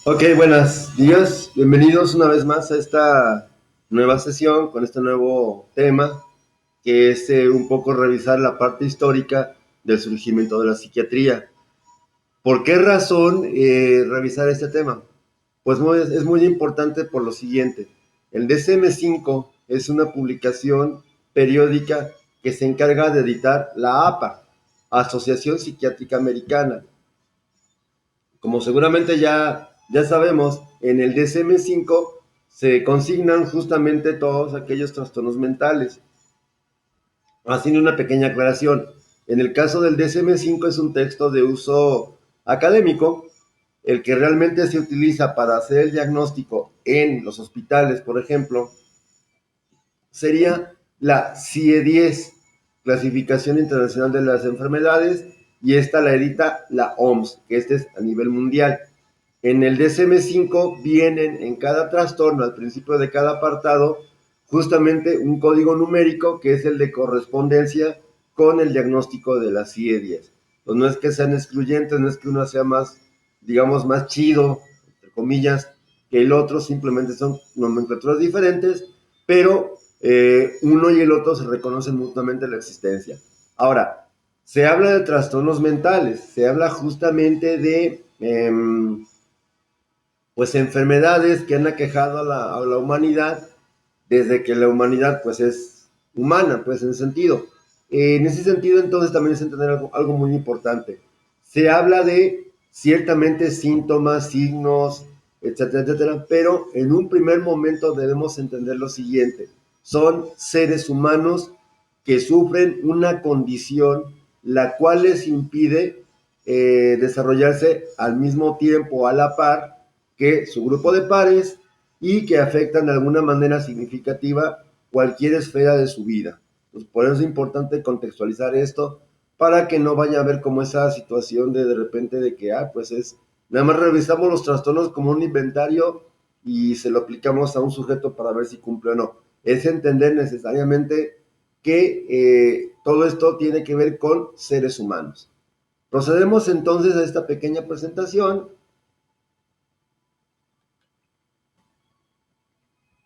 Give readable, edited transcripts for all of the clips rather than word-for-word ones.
Ok, buenos días. Bienvenidos una vez más a esta nueva sesión con este nuevo tema, que es un poco revisar la parte histórica del surgimiento de la psiquiatría. ¿Por qué razón revisar este tema? Pues es muy importante por lo siguiente. El DSM-5 es una publicación periódica que se encarga de editar la APA, Asociación Psiquiátrica Americana. Como seguramente ya sabemos, en el DSM-5 se consignan justamente todos aquellos trastornos mentales. Haciendo una pequeña aclaración, en el caso del DSM-5 es un texto de uso académico, el que realmente se utiliza para hacer el diagnóstico en los hospitales, por ejemplo, sería la CIE-10, Clasificación Internacional de las Enfermedades, y esta la edita la OMS, que este es a nivel mundial. En el DSM-5 vienen en cada trastorno, al principio de cada apartado, justamente un código numérico que es el de correspondencia con el diagnóstico de la CIE-10. Pues no es que sean excluyentes, no es que uno sea más, digamos, más chido, entre comillas, que el otro, simplemente son nomenclaturas diferentes, pero uno y el otro se reconocen mutuamente la existencia. Ahora, se habla de trastornos mentales, se habla justamente de pues enfermedades que han aquejado a la humanidad desde que la humanidad pues es humana, pues en sentido. En ese sentido entonces también es entender algo muy importante. Se habla de ciertamente síntomas, signos, etcétera, etcétera, pero en un primer momento debemos entender lo siguiente. Son seres humanos que sufren una condición la cual les impide desarrollarse al mismo tiempo, a la par, que su grupo de pares y que afectan de alguna manera significativa cualquier esfera de su vida. Pues por eso es importante contextualizar esto para que no vaya a haber como esa situación de repente de que, pues es, nada más revisamos los trastornos como un inventario y se lo aplicamos a un sujeto para ver si cumple o no. Es entender necesariamente que todo esto tiene que ver con seres humanos. Procedemos entonces a esta pequeña presentación.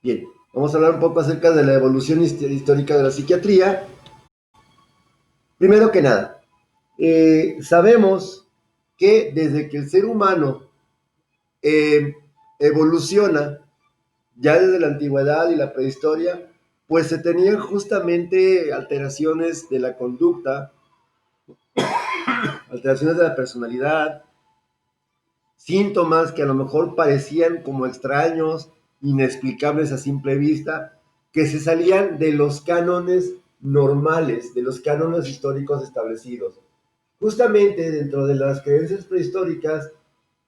Bien, vamos a hablar un poco acerca de la evolución histórica de la psiquiatría. Primero que nada, sabemos que desde que el ser humano eh, evoluciona, ya desde la antigüedad y la prehistoria, pues se tenían justamente alteraciones de la conducta, alteraciones de la personalidad, síntomas que a lo mejor parecían como extraños, inexplicables a simple vista, que se salían de los cánones normales, de los cánones históricos establecidos. Justamente dentro de las creencias prehistóricas,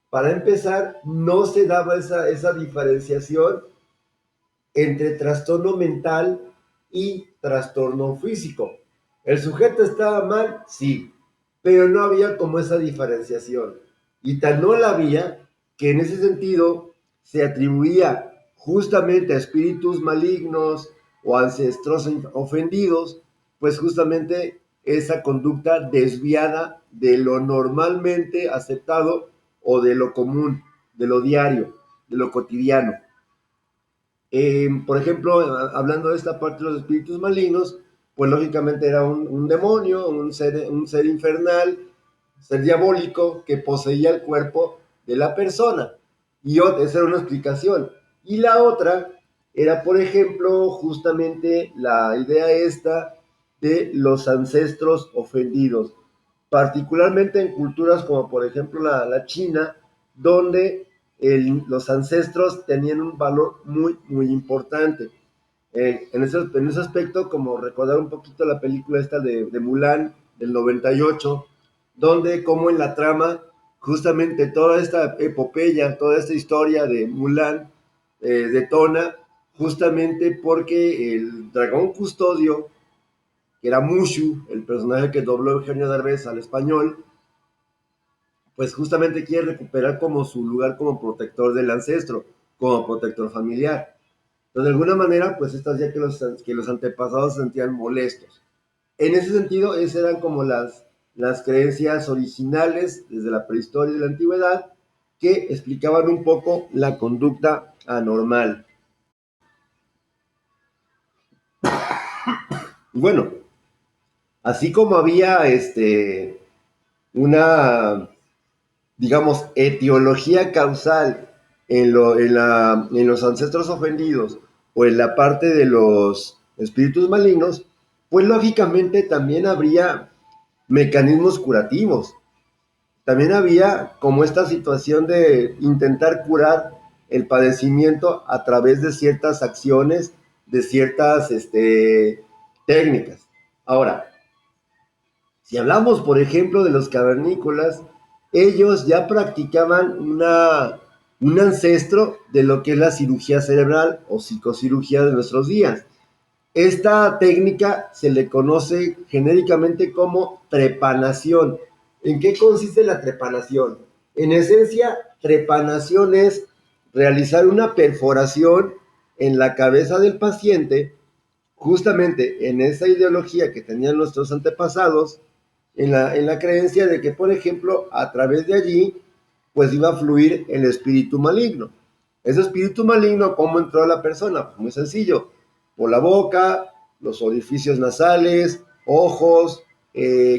para empezar, no se daba esa diferenciación entre trastorno mental y trastorno físico. ¿El sujeto estaba mal? Sí, pero no había como esa diferenciación. Y tan no la había que en ese sentido se atribuía justamente a espíritus malignos o ancestros ofendidos, pues justamente esa conducta desviada de lo normalmente aceptado o de lo común, de lo diario, de lo cotidiano. Por ejemplo, hablando de esta parte de los espíritus malignos, pues lógicamente era un demonio, un ser infernal, un ser diabólico que poseía el cuerpo de la persona. Y esa era una explicación. Y la otra era, por ejemplo, justamente la idea esta de los ancestros ofendidos, particularmente en culturas como por ejemplo la China, donde los ancestros tenían un valor muy importante. En ese aspecto, como recordar un poquito la película esta de Mulan del 98, donde como en la trama, justamente toda esta epopeya, toda esta historia de Mulan detona justamente porque el dragón custodio, que era Mushu, el personaje que dobló Eugenio Derbez al español, pues justamente quiere recuperar como su lugar como protector del ancestro, como protector familiar. Entonces, de alguna manera, pues estas ya que los antepasados se sentían molestos. En ese sentido, esas eran como las creencias originales desde la prehistoria y la antigüedad, que explicaban un poco la conducta anormal. Bueno, así como había una, digamos, etiología causal en los ancestros ofendidos o en la parte de los espíritus malignos, pues lógicamente también habría mecanismos curativos. También había como esta situación de intentar curar el padecimiento a través de ciertas acciones, de ciertas técnicas. Ahora, si hablamos, por ejemplo, de los cavernícolas, ellos ya practicaban un ancestro de lo que es la cirugía cerebral o psicocirugía de nuestros días. Esta técnica se le conoce genéricamente como trepanación. ¿En qué consiste la trepanación? En esencia, trepanación es realizar una perforación en la cabeza del paciente, justamente en esa ideología que tenían nuestros antepasados, en la creencia de que, por ejemplo, a través de allí, pues iba a fluir el espíritu maligno. Ese espíritu maligno, ¿cómo entró a la persona? Pues muy sencillo, por la boca, los orificios nasales, ojos,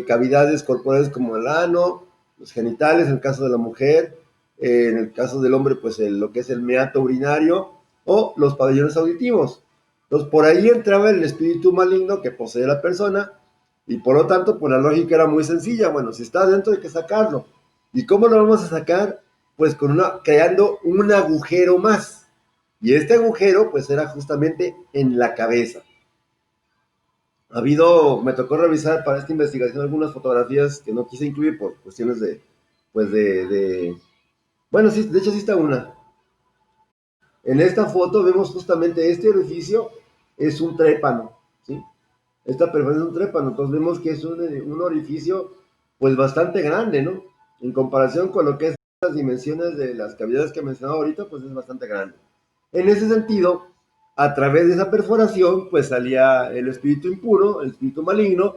cavidades corporales como el ano, los genitales, en el caso de la mujer, en el caso del hombre, pues lo que es el meato urinario, o los pabellones auditivos. Entonces, por ahí entraba el espíritu maligno que posee la persona, y por lo tanto, pues la lógica era muy sencilla. Bueno, si está adentro hay que sacarlo. ¿Y cómo lo vamos a sacar? Pues creando un agujero más. Y este agujero, pues era justamente en la cabeza. Me tocó revisar para esta investigación algunas fotografías que no quise incluir por cuestiones pues bueno, sí, de hecho sí está una. En esta foto vemos justamente este orificio, es un trépano, ¿sí? Esta perforación es un trépano, entonces vemos que es un orificio pues bastante grande, ¿no? En comparación con lo que es las dimensiones de las cavidades que mencionaba ahorita, pues es bastante grande. En ese sentido, a través de esa perforación, pues salía el espíritu impuro, el espíritu maligno,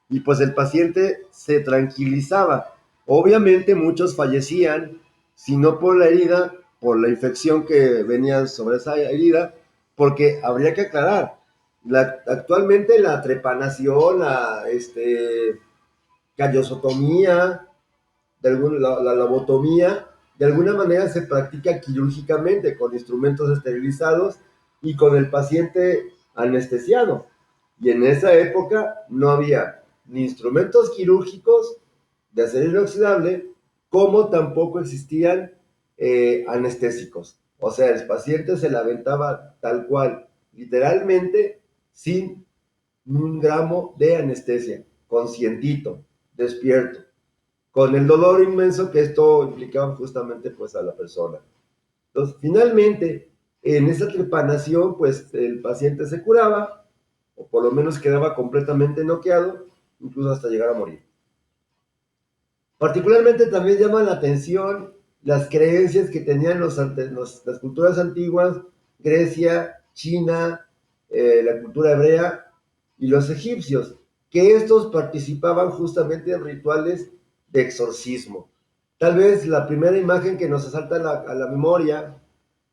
y pues el paciente se tranquilizaba. Obviamente muchos fallecían, si no por la herida, por la infección que venía sobre esa herida, porque habría que aclarar, actualmente la trepanación, la callosotomía, la lobotomía, de alguna manera se practica quirúrgicamente con instrumentos esterilizados y con el paciente anestesiado. Y en esa época no había ni instrumentos quirúrgicos de acero inoxidable, como tampoco existían anestésicos. O sea, el paciente se la aventaba tal cual, literalmente, sin un gramo de anestesia, conscientito, despierto, con el dolor inmenso que esto implicaba justamente pues a la persona. Entonces, finalmente, en esa trepanación, pues el paciente se curaba, o por lo menos quedaba completamente noqueado, incluso hasta llegar a morir. Particularmente también llaman la atención las creencias que tenían las culturas antiguas, Grecia, China, la cultura hebrea y los egipcios, que estos participaban justamente en rituales de exorcismo. Tal vez la primera imagen que nos asalta a la memoria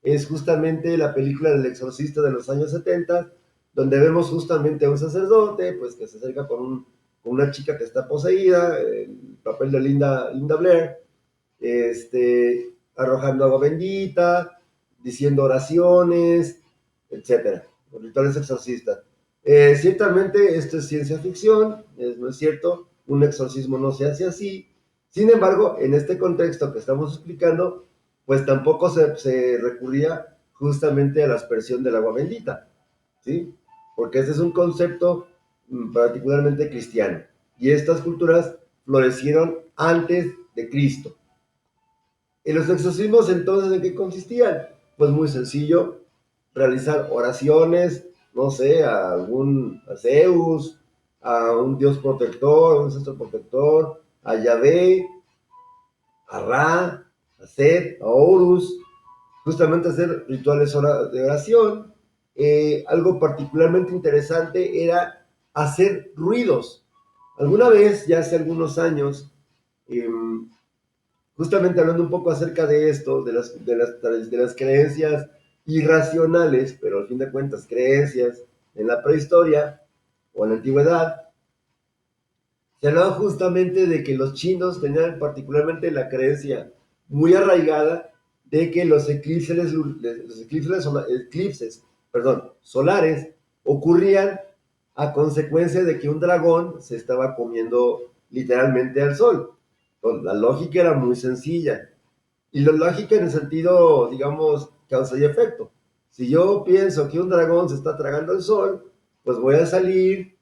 es justamente la película del exorcista de los años 70, donde vemos justamente a un sacerdote pues, que se acerca con una chica que está poseída, el papel de Linda Blair, arrojando agua bendita, diciendo oraciones, etcétera, rituales exorcistas. Ciertamente esto es ciencia ficción, no es cierto, un exorcismo no se hace así. Sin embargo, en este contexto que estamos explicando, pues tampoco se recurría justamente a la aspersión del agua bendita, ¿sí? Porque ese es un concepto particularmente cristiano. Y estas culturas florecieron antes de Cristo. ¿Y los exorcismos entonces en qué consistían? Pues muy sencillo, realizar oraciones, no sé, a Zeus, a un dios protector, a un ancestro protector, a Yahvé, a Ra, a Set, a Horus, justamente hacer rituales de oración. Algo particularmente interesante era hacer ruidos. Alguna vez, ya hace algunos años, eh, justamente hablando un poco acerca de esto, de las creencias irracionales, pero al fin de cuentas creencias en la prehistoria o en la antigüedad, se hablaba justamente de que los chinos tenían particularmente la creencia muy arraigada de que los eclipses, perdón, solares ocurrían a consecuencia de que un dragón se estaba comiendo literalmente al sol. Entonces, la lógica era muy sencilla. Y la lógica en el sentido, digamos, causa y efecto. Si yo pienso que un dragón se está tragando el sol, pues voy a salir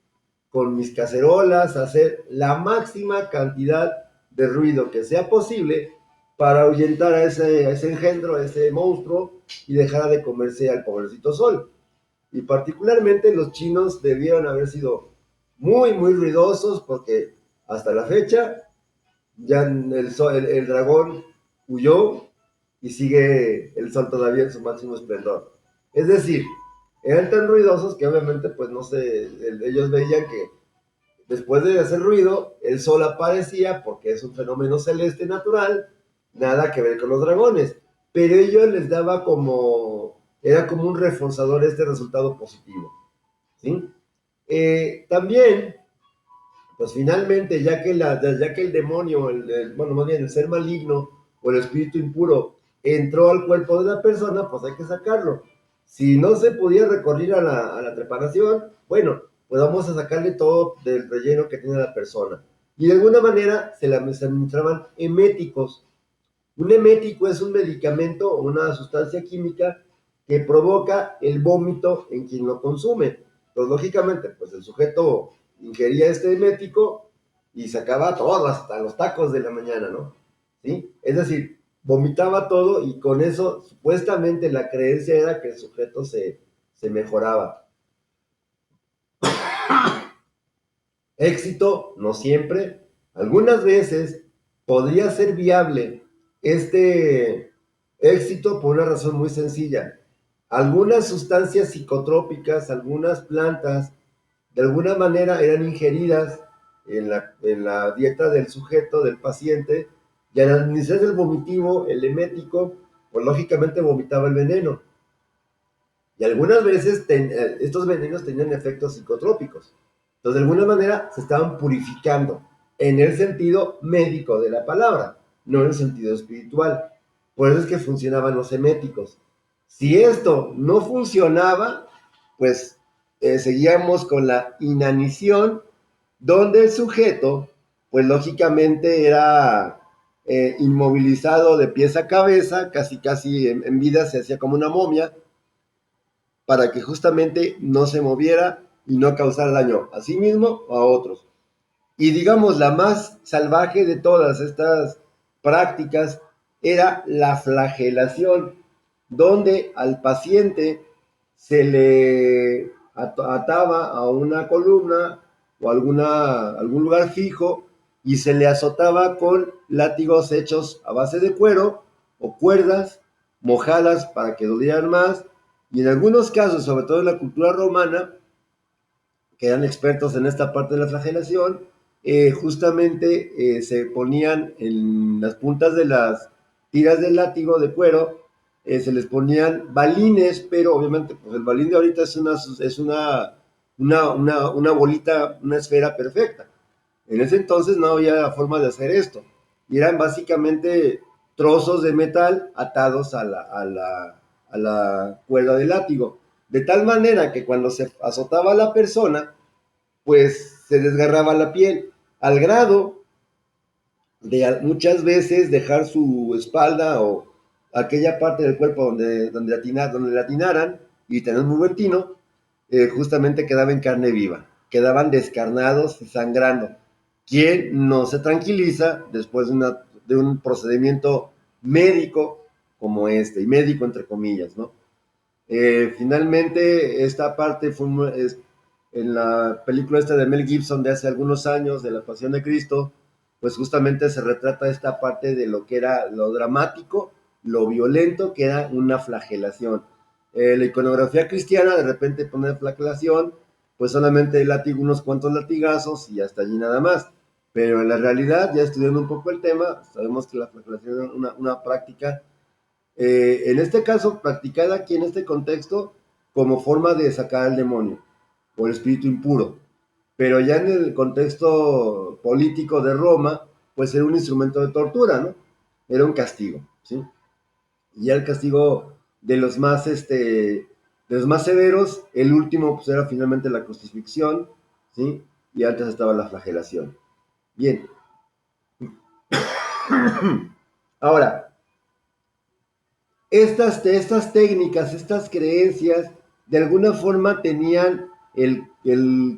con mis cacerolas, hacer la máxima cantidad de ruido que sea posible para ahuyentar a ese engendro, a ese monstruo, y dejar de comerse al pobrecito sol. Y particularmente los chinos debieron haber sido muy, muy ruidosos porque hasta la fecha ya el dragón huyó y sigue el sol todavía en su máximo esplendor. Es decir, eran tan ruidosos que obviamente pues no sé, ellos veían que después de hacer ruido, el sol aparecía porque es un fenómeno celeste natural, nada que ver con los dragones, pero ello les daba era como un reforzador este resultado positivo, ¿sí? También, pues finalmente, ya que el demonio, bueno, más bien el ser maligno o el espíritu impuro entró al cuerpo de la persona, pues hay que sacarlo. Si no se podía recurrir a la preparación, bueno, pues vamos a sacarle todo del relleno que tiene la persona. Y de alguna manera se administraban eméticos. Un emético es un medicamento o una sustancia química que provoca el vómito en quien lo consume. Pues lógicamente, pues el sujeto ingería este emético y sacaba todo, hasta los tacos de la mañana, ¿no? ¿Sí? Es decir, vomitaba todo y con eso supuestamente la creencia era que el sujeto se mejoraba. Éxito, no siempre. Algunas veces podría ser viable este éxito por una razón muy sencilla. Algunas sustancias psicotrópicas, algunas plantas, de alguna manera eran ingeridas en la dieta del sujeto, del paciente, y al administrarse el vomitivo, el emético, pues lógicamente vomitaba el veneno. Y algunas veces estos venenos tenían efectos psicotrópicos. Entonces, de alguna manera, se estaban purificando en el sentido médico de la palabra, no en el sentido espiritual. Por eso es que funcionaban los eméticos. Si esto no funcionaba, pues seguíamos con la inanición, donde el sujeto, pues lógicamente era inmovilizado de pies a cabeza, casi casi en vida se hacía como una momia, para que justamente no se moviera y no causara daño a sí mismo o a otros. Y digamos, la más salvaje de todas estas prácticas era la flagelación, donde al paciente se le ataba a una columna o algún lugar fijo y se le azotaba con látigos hechos a base de cuero o cuerdas mojadas para que dolieran más, y en algunos casos, sobre todo en la cultura romana, que eran expertos en esta parte de la flagelación, justamente se ponían en las puntas de las tiras del látigo de cuero, se les ponían balines, pero obviamente pues el balín de ahorita es una bolita, una esfera perfecta. En ese entonces no había forma de hacer esto. Y eran básicamente trozos de metal atados a la cuerda del látigo. De tal manera que cuando se azotaba a la persona, pues se desgarraba la piel, al grado de muchas veces dejar su espalda o aquella parte del cuerpo donde latinaran y tener muy buen tino, justamente quedaba en carne viva, quedaban descarnados y sangrando. ¿Quién no se tranquiliza después de un procedimiento médico como este? Y médico entre comillas, ¿no? Finalmente, esta parte en la película esta de Mel Gibson de hace algunos años, de La Pasión de Cristo, pues justamente se retrata esta parte de lo que era lo dramático, lo violento, que era una flagelación. La iconografía cristiana de repente pone flagelación, pues solamente unos cuantos latigazos y hasta allí nada más. Pero en la realidad, ya estudiando un poco el tema, sabemos que la flagelación es una práctica, en este caso, practicada aquí en este contexto, como forma de sacar al demonio o el espíritu impuro. Pero ya en el contexto político de Roma, pues era un instrumento de tortura, ¿no? Era un castigo, ¿sí? Y ya el castigo de los más severos, el último pues era finalmente la crucifixión, ¿sí? Y antes estaba la flagelación. Bien, ahora, estas técnicas, estas creencias, de alguna forma tenían el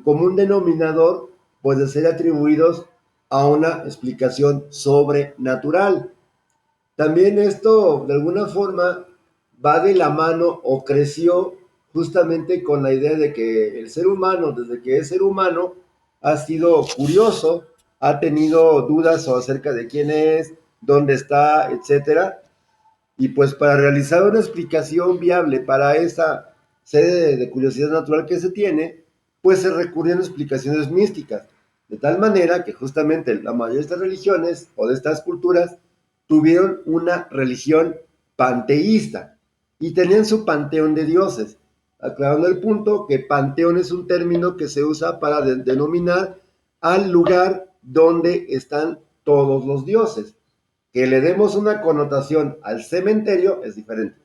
común denominador, pues de ser atribuidos a una explicación sobrenatural. También esto, de alguna forma, va de la mano o creció justamente con la idea de que el ser humano, desde que es ser humano, ha sido curioso, ha tenido dudas acerca de quién es, dónde está, etcétera. Y pues para realizar una explicación viable para esa serie de curiosidad natural que se tiene, pues se recurren a explicaciones místicas. De tal manera que justamente la mayoría de estas religiones o de estas culturas tuvieron una religión panteísta y tenían su panteón de dioses. Aclarando el punto que panteón es un término que se usa para denominar al lugar donde están todos los dioses. Que le demos una connotación al cementerio es diferente.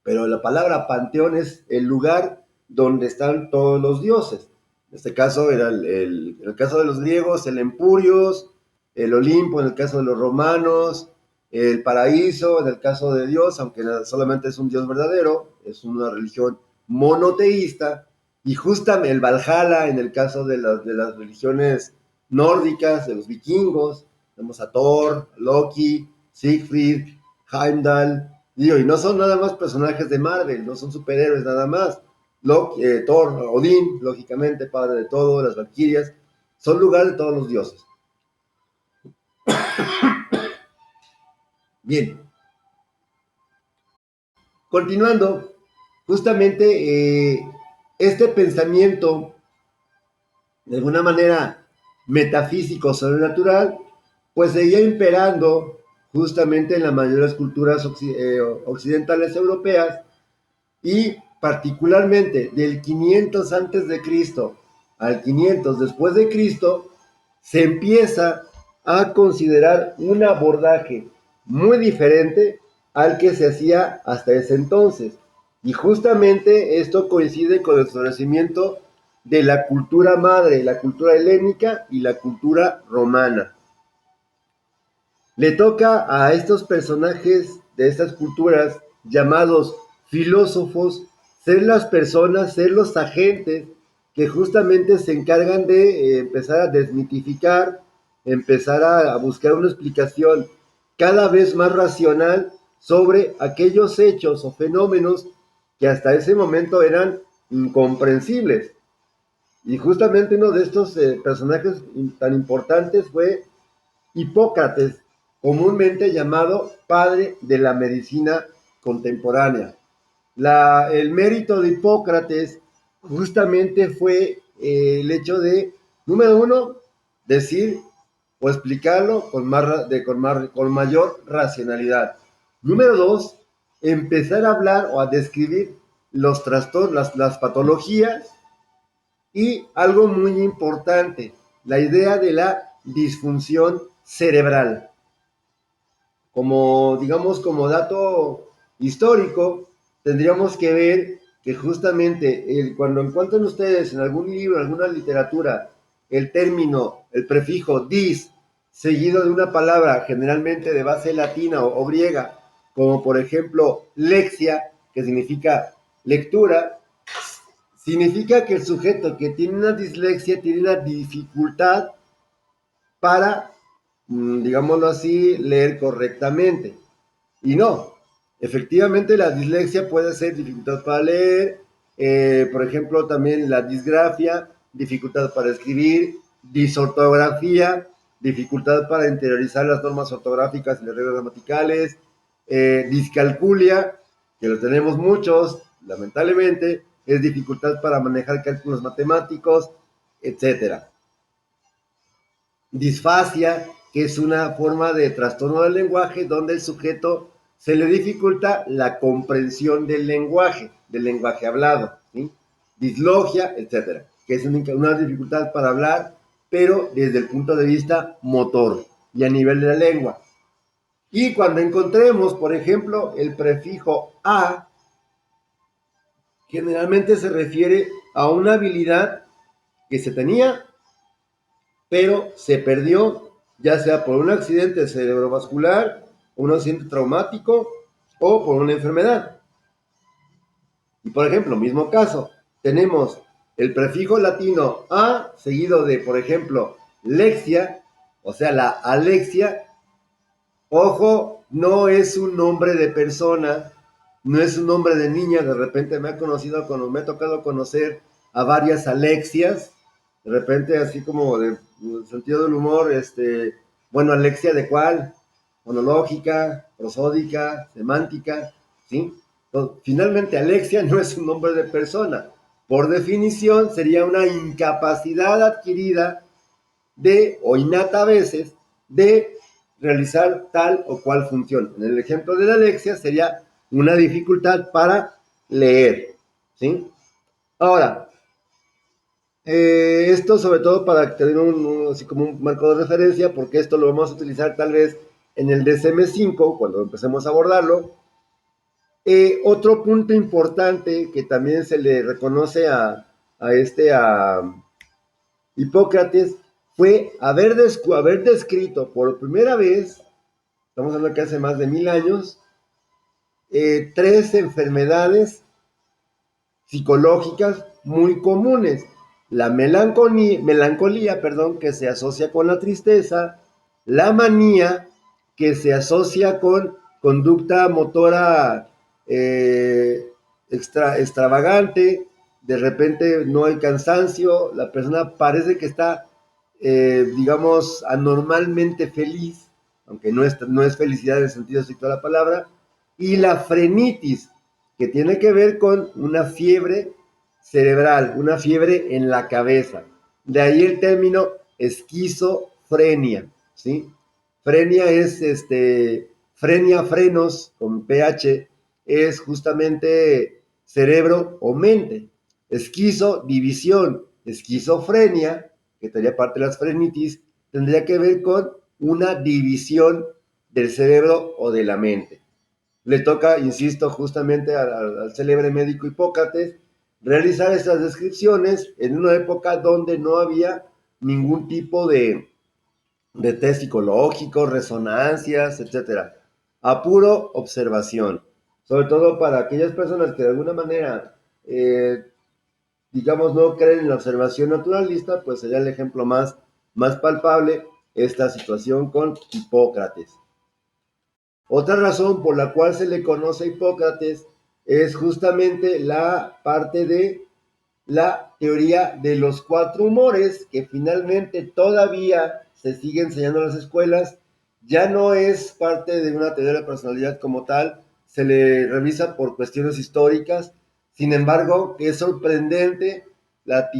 Pero la palabra panteón es el lugar donde están todos los dioses. En este caso era en el caso de los griegos, el Empurios, el Olimpo, en el caso de los romanos, el paraíso, en el caso de Dios, aunque solamente es un Dios verdadero, es una religión monoteísta, y justamente el Valhalla, en el caso de las religiones nórdicas, de los vikingos, tenemos a Thor, Loki, Siegfried, Heimdall, digo, y no son nada más personajes de Marvel, no son superhéroes nada más. Loki, Thor, Odín, lógicamente, padre de todo, las Valquirias, son lugar de todos los dioses. Bien, continuando, justamente este pensamiento, de alguna manera metafísico, sobrenatural, pues seguía imperando justamente en la mayoría de las culturas occidentales europeas, y particularmente del 500 antes de Cristo al 500 después de Cristo, se empieza a considerar un abordaje muy diferente al que se hacía hasta ese entonces. Y justamente esto coincide con el florecimiento de la cultura madre, la cultura helénica y la cultura romana. Le toca a estos personajes de estas culturas llamados filósofos ser las personas, ser los agentes que justamente se encargan de empezar a desmitificar, empezar a buscar una explicación cada vez más racional sobre aquellos hechos o fenómenos que hasta ese momento eran incomprensibles. Y justamente uno de estos personajes tan importantes fue Hipócrates, comúnmente llamado padre de la medicina contemporánea. El mérito de Hipócrates justamente fue el hecho de, número uno, decir o explicarlo con mayor racionalidad. Número dos, empezar a hablar o a describir los trastornos, las patologías, y algo muy importante, la idea de la disfunción cerebral. Como, digamos, como dato histórico, tendríamos que ver que justamente cuando encuentran ustedes en algún libro, en alguna literatura, el término, el prefijo dis, seguido de una palabra generalmente de base latina o griega, como por ejemplo lexia, que significa lectura, significa que el sujeto que tiene una dislexia tiene una dificultad para, digámoslo así, leer correctamente. Y no, efectivamente la dislexia puede ser dificultad para leer, por ejemplo también la disgrafia, dificultad para escribir, disortografía, dificultad para interiorizar las normas ortográficas y las reglas gramaticales, discalculia, que lo tenemos muchos, lamentablemente, es dificultad para manejar cálculos matemáticos, etcétera. disfasia, que es una forma de trastorno del lenguaje donde el sujeto se le dificulta la comprensión del lenguaje hablado, ¿sí? Dislogia, etcétera, que es una dificultad para hablar, pero desde el punto de vista motor y a nivel de la lengua. Y cuando encontremos, por ejemplo, el prefijo a, generalmente se refiere a una habilidad que se tenía, pero se perdió, ya sea por un accidente cerebrovascular, un accidente traumático o por una enfermedad. Y por ejemplo, mismo caso, tenemos el prefijo latino a seguido de, por ejemplo, lexia, o sea, la alexia. Ojo, no es un nombre de persona, no es un nombre de niña. De repente me ha tocado conocer a varias Alexias, de repente así como de sentido del humor, bueno, Alexia de cuál, fonológica, prosódica, semántica, ¿sí? Entonces, finalmente Alexia no es un nombre de persona. Por definición sería una incapacidad adquirida de, o innata a veces, de realizar tal o cual función. En el ejemplo de la alexia sería una dificultad para leer, ¿sí? Ahora, esto sobre todo para tener así como un marco de referencia, porque esto lo vamos a utilizar tal vez en el DSM-5, cuando empecemos a abordarlo. Otro punto importante que también se le reconoce a Hipócrates fue haber descrito por primera vez, estamos hablando que hace más de 1000 años, tres enfermedades psicológicas muy comunes. La melancolía, que se asocia con la tristeza, la manía, que se asocia con conducta motora extravagante, de repente no hay cansancio, la persona parece que está, digamos, anormalmente feliz, aunque no es felicidad en el sentido estricto de la palabra, y la frenitis, que tiene que ver con una fiebre cerebral, una fiebre en la cabeza. De ahí el término esquizofrenia, ¿sí? Frenia es frenia, frenos, con ph, es justamente cerebro o mente. Esquizo, división. Esquizofrenia, que tendría parte de las frenitis, tendría que ver con una división del cerebro o de la mente. Le toca, insisto, justamente al célebre médico Hipócrates realizar estas descripciones en una época donde no había ningún tipo de test psicológico, resonancias, etcétera. A puro observación. Sobre todo para aquellas personas que de alguna manera, digamos, no creen en la observación naturalista, pues sería el ejemplo más palpable esta situación con Hipócrates. Otra razón por la cual se le conoce a Hipócrates es justamente la parte de la teoría de los cuatro humores, que finalmente todavía se sigue enseñando en las escuelas. Ya no es parte de una teoría de la personalidad como tal, se le revisa por cuestiones históricas. Sin embargo, es sorprendente la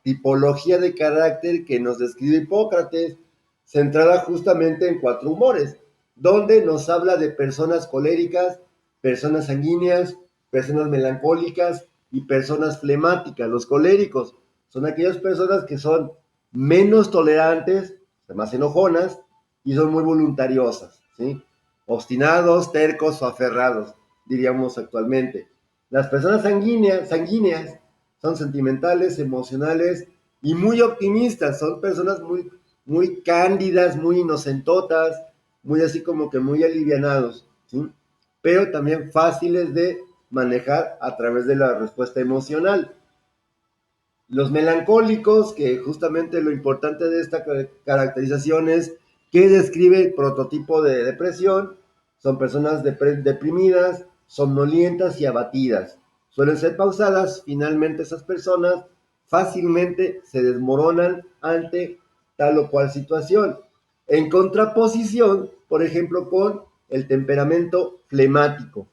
tipología de carácter que nos describe Hipócrates, centrada justamente en cuatro humores, donde nos habla de personas coléricas, personas sanguíneas, personas melancólicas y personas flemáticas. Los coléricos son aquellas personas que son menos tolerantes, más enojonas, y son muy voluntariosas, ¿sí? Obstinados, tercos o aferrados, diríamos actualmente. Las personas sanguíneas son sentimentales, emocionales y muy optimistas. Son personas muy cándidas, muy inocentotas, muy así como que muy alivianados, ¿sí? Pero también fáciles de manejar a través de la respuesta emocional. Los melancólicos, que justamente lo importante de esta caracterización es que describe el prototipo de depresión, son personas deprimidas, somnolientas y abatidas. Suelen ser pausadas, finalmente esas personas fácilmente se desmoronan ante tal o cual situación. En contraposición, por ejemplo, con el temperamento flemático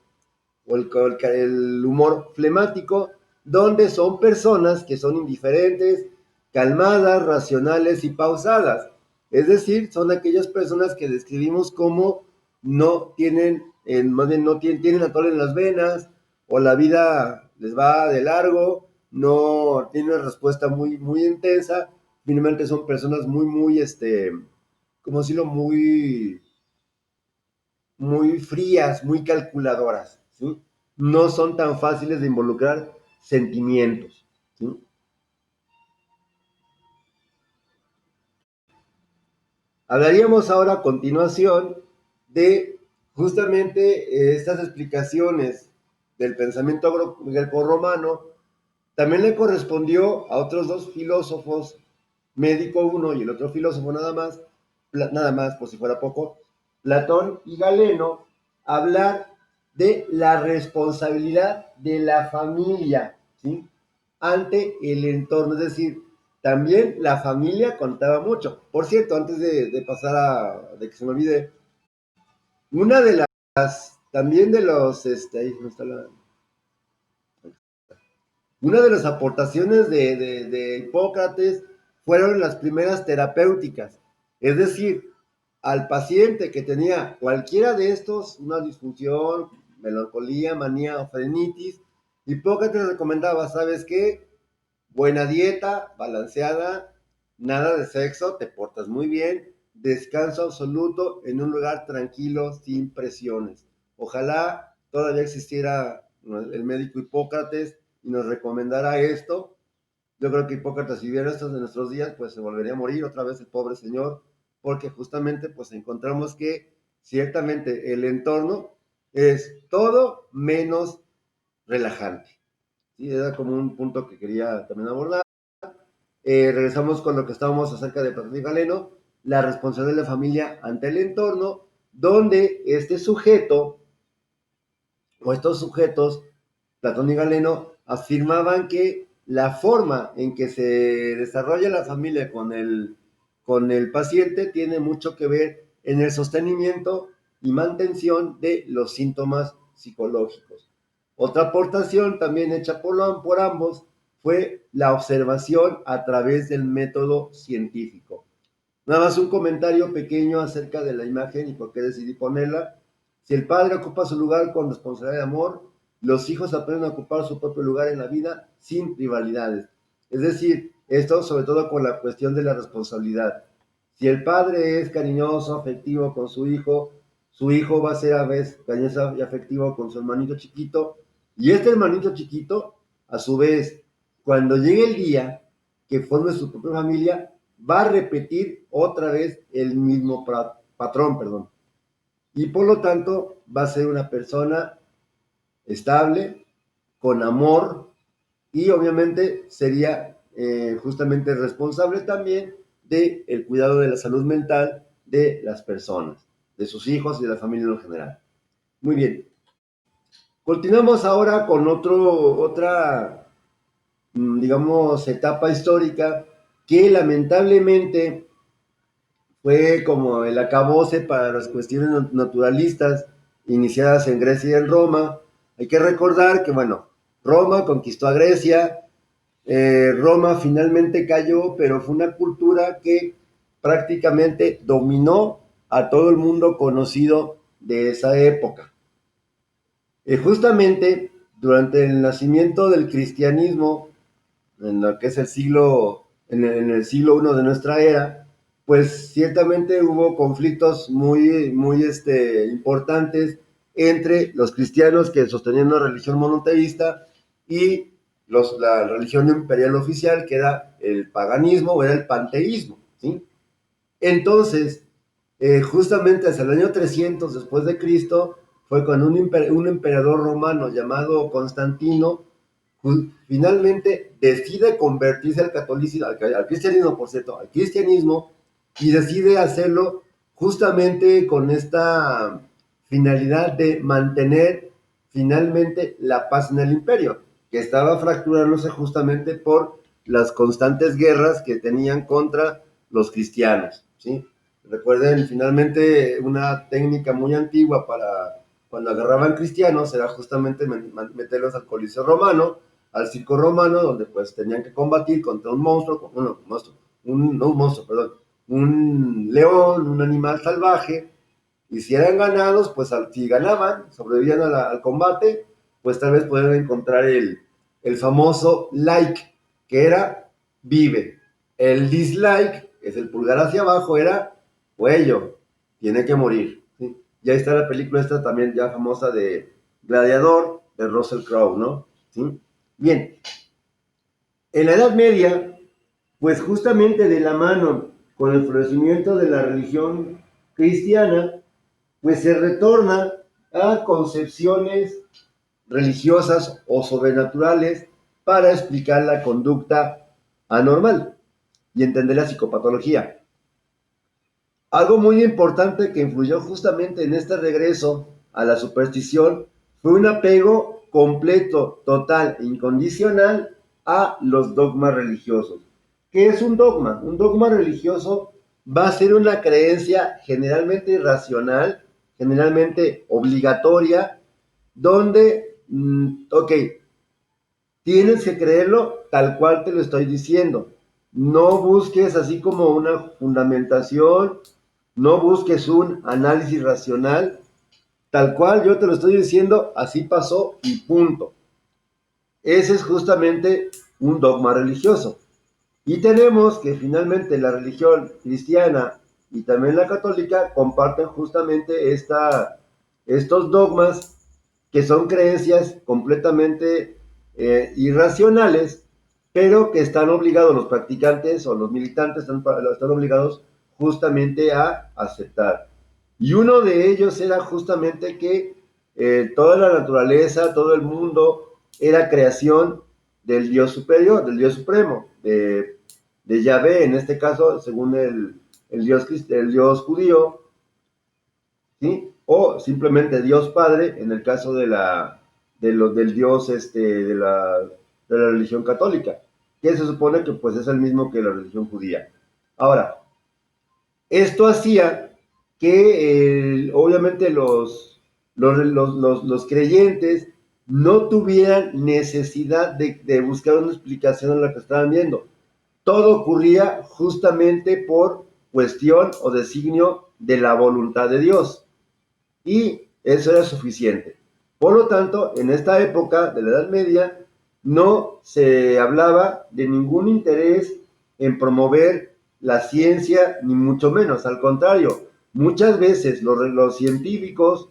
o el humor flemático, donde son personas que son indiferentes, calmadas, racionales y pausadas. Es decir, son aquellas personas que describimos como no tienen, más bien no tienen atole en las venas, o la vida les va de largo, no tienen una respuesta muy, muy intensa. Finalmente son personas muy, muy, ¿cómo decirlo? Muy, muy frías, muy calculadoras, ¿sí? No son tan fáciles de involucrar sentimientos, ¿sí? Hablaríamos ahora a continuación de justamente estas explicaciones del pensamiento grecorromano. También le correspondió a otros dos filósofos, médico uno y el otro filósofo nada más por si fuera poco, Platón y Galeno, hablar de la responsabilidad de la familia, ¿sí? Ante el entorno, es decir, también la familia contaba mucho. Por cierto, antes de pasar de que se me olvide, una de también de los, ahí no está una de las aportaciones de Hipócrates fueron las primeras terapéuticas, es decir, al paciente que tenía cualquiera de estos, una disfunción, melancolía, manía o frenitis, Hipócrates recomendaba, ¿sabes qué? Buena dieta, balanceada, nada de sexo, te portas muy bien, descanso absoluto en un lugar tranquilo, sin presiones. Ojalá todavía existiera el médico Hipócrates y nos recomendara esto. Yo creo que Hipócrates, si viera esto de nuestros días, pues se volvería a morir otra vez el pobre señor, porque justamente pues encontramos que ciertamente el entorno es todo menos relajante. Sí, era como un punto que quería también abordar. Regresamos con lo que estábamos acerca de Platón y Galeno, la responsabilidad de la familia ante el entorno, donde este sujeto o estos sujetos, Platón y Galeno, afirmaban que la forma en que se desarrolla la familia con el paciente tiene mucho que ver en el sostenimiento y mantención de los síntomas psicológicos. Otra aportación también hecha por ambos fue la observación a través del método científico. Nada más un comentario pequeño acerca de la imagen y por qué decidí ponerla. Si el padre ocupa su lugar con responsabilidad de amor, los hijos aprenden a ocupar su propio lugar en la vida sin rivalidades. Es decir, esto sobre todo con la cuestión de la responsabilidad. Si el padre es cariñoso, afectivo con su hijo va a ser a veces cariñoso y afectivo con su hermanito chiquito. Y este hermanito chiquito, a su vez, cuando llegue el día que forme su propia familia, va a repetir otra vez el mismo patrón, perdón. Y por lo tanto va a ser una persona estable, con amor y obviamente sería justamente responsable también del cuidado de la salud mental de las personas, de sus hijos y de la familia en general. Muy bien. Continuamos ahora con otra, digamos, etapa histórica que lamentablemente fue como el acabose para las cuestiones naturalistas iniciadas en Grecia y en Roma. Hay que recordar que, bueno, Roma conquistó a Grecia, Roma finalmente cayó, pero fue una cultura que prácticamente dominó a todo el mundo conocido de esa época. Justamente durante el nacimiento del cristianismo, en lo que es en el siglo I de nuestra era, pues ciertamente hubo conflictos muy, muy importantes entre los cristianos que sostenían una religión monoteísta y la religión imperial oficial, que era el paganismo o era el panteísmo, ¿sí? Entonces, justamente hasta el año 300 después de Cristo, fue cuando un emperador romano llamado Constantino finalmente decide convertirse al catolicismo, al cristianismo, por cierto, al cristianismo, y decide hacerlo justamente con esta finalidad de mantener finalmente la paz en el imperio, que estaba fracturándose justamente por las constantes guerras que tenían contra los cristianos, ¿sí? Recuerden, finalmente una técnica muy antigua para cuando agarraban cristianos era justamente meterlos al Coliseo Romano, al circo romano, donde pues tenían que combatir contra un monstruo, no un monstruo, perdón, un león, un animal salvaje, y si eran ganados, pues si ganaban, sobrevivían al combate, pues tal vez podían encontrar el famoso like, que era vive. El dislike, que es el pulgar hacia abajo, era cuello, tiene que morir. ¿Sí? Y ahí está la película esta también ya famosa de Gladiador, de Russell Crowe, ¿no? ¿Sí? Bien, en la Edad Media, pues justamente de la mano con el florecimiento de la religión cristiana, pues se retorna a concepciones religiosas o sobrenaturales para explicar la conducta anormal y entender la psicopatología. Algo muy importante que influyó justamente en este regreso a la superstición fue un apego completo, total e incondicional a los dogmas religiosos. ¿Qué es un dogma? Un dogma religioso va a ser una creencia generalmente irracional, generalmente obligatoria, donde, ok, tienes que creerlo tal cual te lo estoy diciendo. No busques así como una fundamentación, no busques un análisis racional, tal cual yo te lo estoy diciendo, así pasó y punto. Ese es justamente un dogma religioso. Y tenemos que finalmente la religión cristiana y también la católica comparten justamente estos dogmas que son creencias completamente irracionales, pero que están obligados los practicantes o los militantes están obligados justamente a aceptar. Y uno de ellos era justamente que toda la naturaleza, todo el mundo era creación del Dios superior, del Dios supremo, de Yahvé, en este caso, según el Dios judío, ¿sí? O simplemente Dios Padre, en el caso del Dios de la religión católica, que se supone que pues es el mismo que la religión judía. Ahora, esto hacía que obviamente los creyentes no tuvieran necesidad de buscar una explicación a lo que estaban viendo. Todo ocurría justamente por cuestión o designio de la voluntad de Dios. Y eso era suficiente. Por lo tanto, en esta época de la Edad Media no se hablaba de ningún interés en promover la ciencia, ni mucho menos. Al contrario, muchas veces los científicos,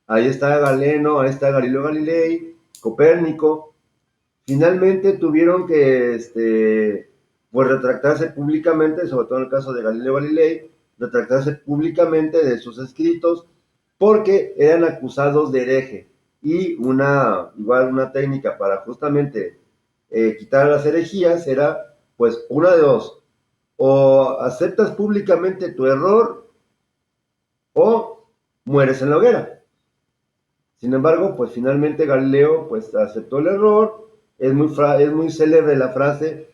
ahí está Galeno, ahí está Galileo Galilei, Copérnico, finalmente tuvieron que pues retractarse públicamente, sobre todo en el caso de Galileo Galilei, retractarse públicamente de sus escritos porque eran acusados de hereje. Y igual una técnica para justamente quitar las herejías era pues una de dos: o aceptas públicamente tu error o mueres en la hoguera. Sin embargo, pues finalmente Galileo pues aceptó el error. Es muy célebre la frase,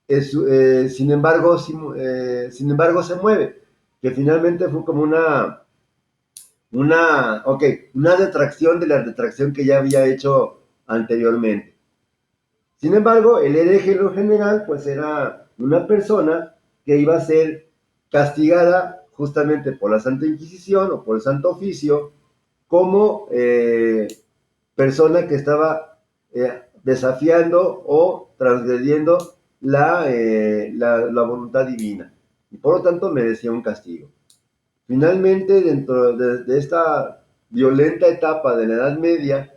sin embargo se mueve, que finalmente fue como una detracción de la detracción que ya había hecho anteriormente. Sin embargo, el hereje en lo general pues era una persona que iba a ser castigada justamente por la Santa Inquisición o por el Santo Oficio como persona que estaba desafiando o transgrediendo la voluntad divina, y por lo tanto merecía un castigo. Finalmente, dentro de esta violenta etapa de la Edad Media,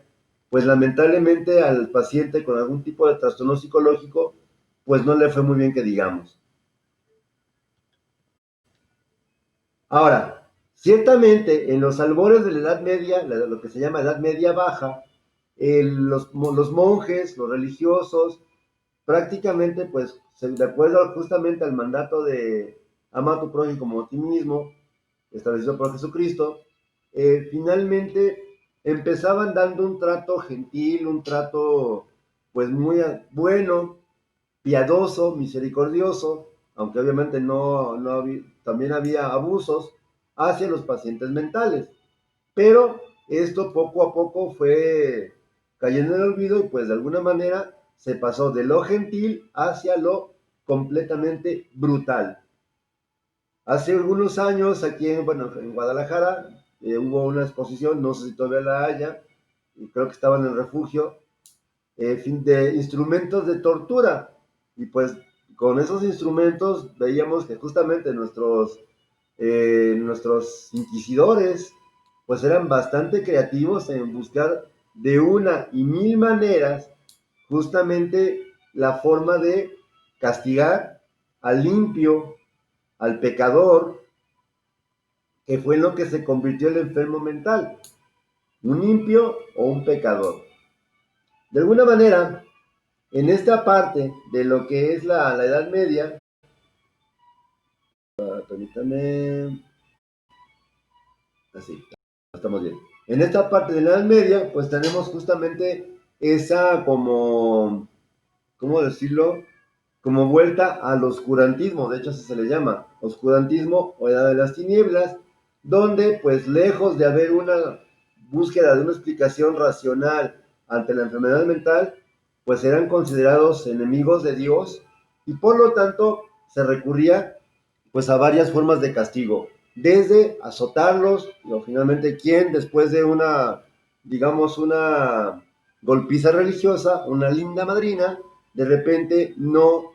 pues lamentablemente al paciente con algún tipo de trastorno psicológico, pues no le fue muy bien que digamos. Ahora, ciertamente en los albores de la Edad Media, lo que se llama Edad Media Baja, los monjes, los religiosos, prácticamente, pues, de acuerdo justamente al mandato de ama a tu prójimo como a ti mismo, establecido por Jesucristo, finalmente empezaban dando un trato gentil, un trato, pues, muy bueno, piadoso, misericordioso, aunque obviamente también había abusos hacia los pacientes mentales. Pero esto poco a poco fue cayendo en el olvido y pues de alguna manera se pasó de lo gentil hacia lo completamente brutal. Hace algunos años, aquí en Guadalajara, hubo una exposición, no sé si todavía la haya, y creo que estaba en el refugio, de instrumentos de tortura. Y pues con esos instrumentos veíamos que justamente nuestros inquisidores pues eran bastante creativos en buscar de una y mil maneras justamente la forma de castigar al limpio, al pecador, que fue en lo que se convirtió el enfermo mental, un limpio o un pecador. De alguna manera, en esta parte de lo que es la Edad Media, permítame, así, estamos bien. En esta parte de la Edad Media, pues tenemos justamente esa como, ¿cómo decirlo? Como vuelta al oscurantismo, de hecho así se le llama, oscurantismo o edad de las tinieblas, donde pues lejos de haber una búsqueda de una explicación racional ante la enfermedad mental, pues eran considerados enemigos de Dios y por lo tanto se recurría pues a varias formas de castigo, desde azotarlos, y finalmente quien después de una, digamos, una golpiza religiosa, una linda madrina, de repente no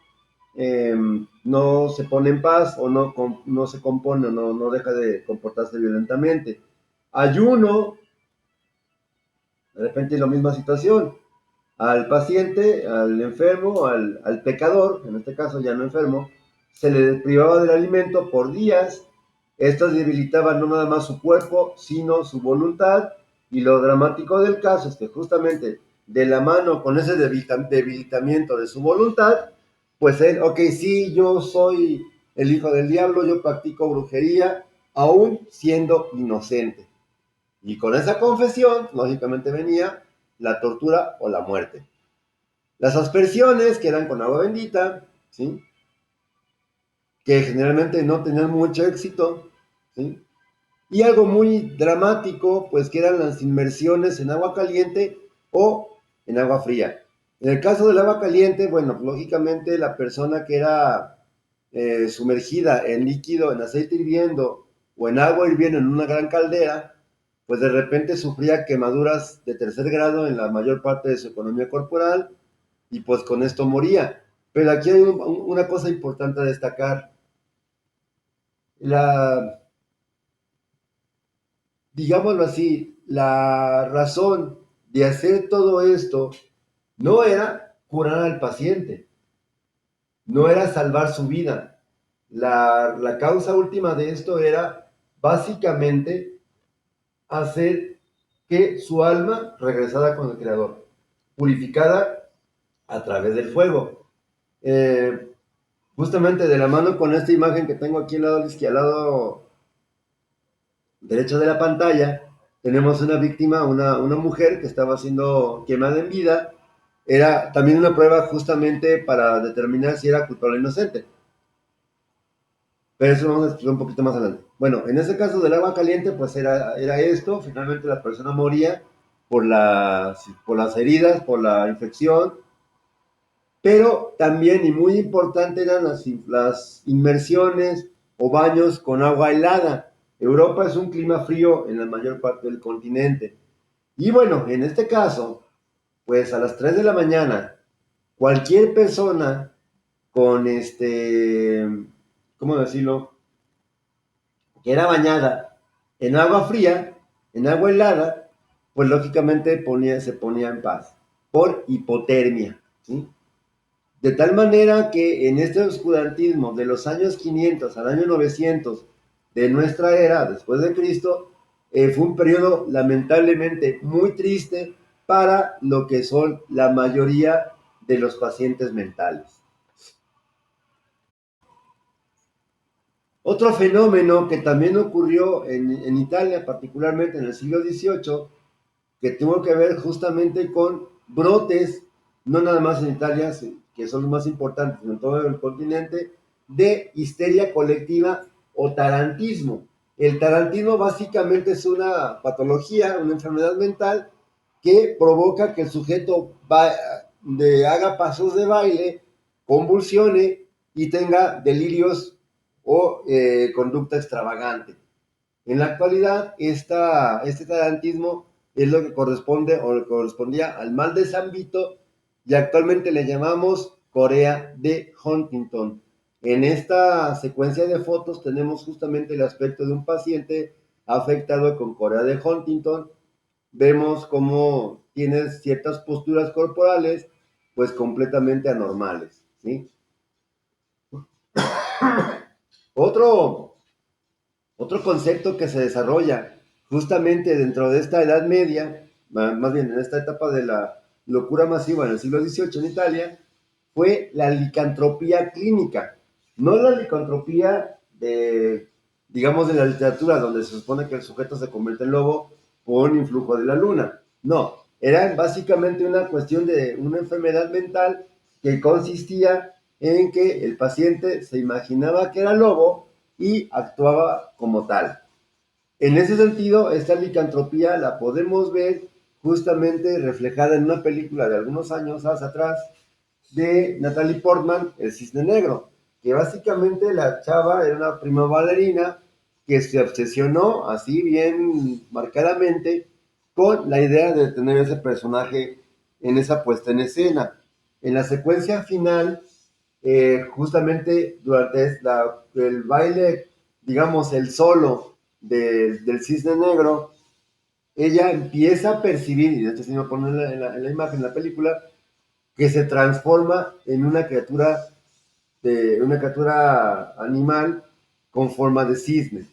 se pone en paz o no se compone, no deja de comportarse violentamente. Ayuno, de repente la misma situación. Al paciente, al enfermo, al pecador, en este caso ya no enfermo, se le privaba del alimento por días. Estas debilitaban no nada más su cuerpo, sino su voluntad. Y lo dramático del caso es que justamente de la mano con ese debilitamiento de su voluntad, pues él, ok, sí, yo soy el hijo del diablo, yo practico brujería, aún siendo inocente. Y con esa confesión, lógicamente venía la tortura o la muerte. Las aspersiones, que eran con agua bendita, ¿sí? Que generalmente no tenían mucho éxito, ¿sí? Y algo muy dramático, pues que eran las inmersiones en agua caliente o en agua fría. En el caso del agua caliente, bueno, lógicamente la persona que era sumergida en líquido, en aceite hirviendo o en agua hirviendo en una gran caldera, pues de repente sufría quemaduras de tercer grado en la mayor parte de su economía corporal y pues con esto moría. Pero aquí hay una cosa importante a destacar. La, digámoslo así, la razón de hacer todo esto no era curar al paciente, no era salvar su vida. La causa última de esto era básicamente hacer que su alma regresara con el Creador, purificada a través del fuego. Eh, Justamente de la mano con esta imagen que tengo aquí al lado, al lado derecho de la pantalla, tenemos una víctima, una mujer que estaba siendo quemada en vida. Era también una prueba justamente para determinar si era culpable o inocente. Pero eso vamos a explicar un poquito más adelante. Bueno, en ese caso del agua caliente, pues era esto. Finalmente la persona moría por las heridas, por la infección. Pero también, y muy importante, eran las inmersiones o baños con agua helada. Europa es un clima frío en la mayor parte del continente. Y bueno, en este caso, pues a las 3 de la mañana, cualquier persona con ¿cómo decirlo? Que era bañada en agua fría, en agua helada, pues lógicamente se ponía en paz por hipotermia, ¿sí? De tal manera que en este oscurantismo de los años 500 al año 900 de nuestra era, después de Cristo, fue un periodo lamentablemente muy triste para lo que son la mayoría de los pacientes mentales. Otro fenómeno que también ocurrió en Italia, particularmente en el siglo XVIII, que tuvo que ver justamente con brotes, no nada más en Italia, que son los más importantes, sino en todo el continente, de histeria colectiva o tarantismo. El tarantismo básicamente es una patología, una enfermedad mental que provoca que el sujeto haga pasos de baile, convulsione y tenga delirios o conducta extravagante. En la actualidad, este tarantismo es lo que corresponde o correspondía al mal de San Vito y actualmente le llamamos Corea de Huntington. En esta secuencia de fotos tenemos justamente el aspecto de un paciente afectado con Corea de Huntington. Vemos cómo tiene ciertas posturas corporales pues completamente anormales, ¿sí? Otro, otro concepto que se desarrolla justamente dentro de esta Edad Media, más bien en esta etapa de la locura masiva en el siglo XVIII en Italia, fue la licantropía clínica. No la licantropía de, digamos, de la literatura, donde se supone que el sujeto se convierte en lobo por un influjo de la luna. No, era básicamente una cuestión de una enfermedad mental que consistía en que el paciente se imaginaba que era lobo y actuaba como tal. En ese sentido, esta licantropía la podemos ver justamente reflejada en una película de algunos años atrás de Natalie Portman, El Cisne Negro, que básicamente la chava era una prima bailarina que se obsesionó así bien marcadamente con la idea de tener ese personaje en esa puesta en escena. En la secuencia final, justamente durante el baile, digamos, el solo del cisne negro, ella empieza a percibir, y de hecho si me ponen en la imagen, en la película, que se transforma en una criatura animal con forma de cisne.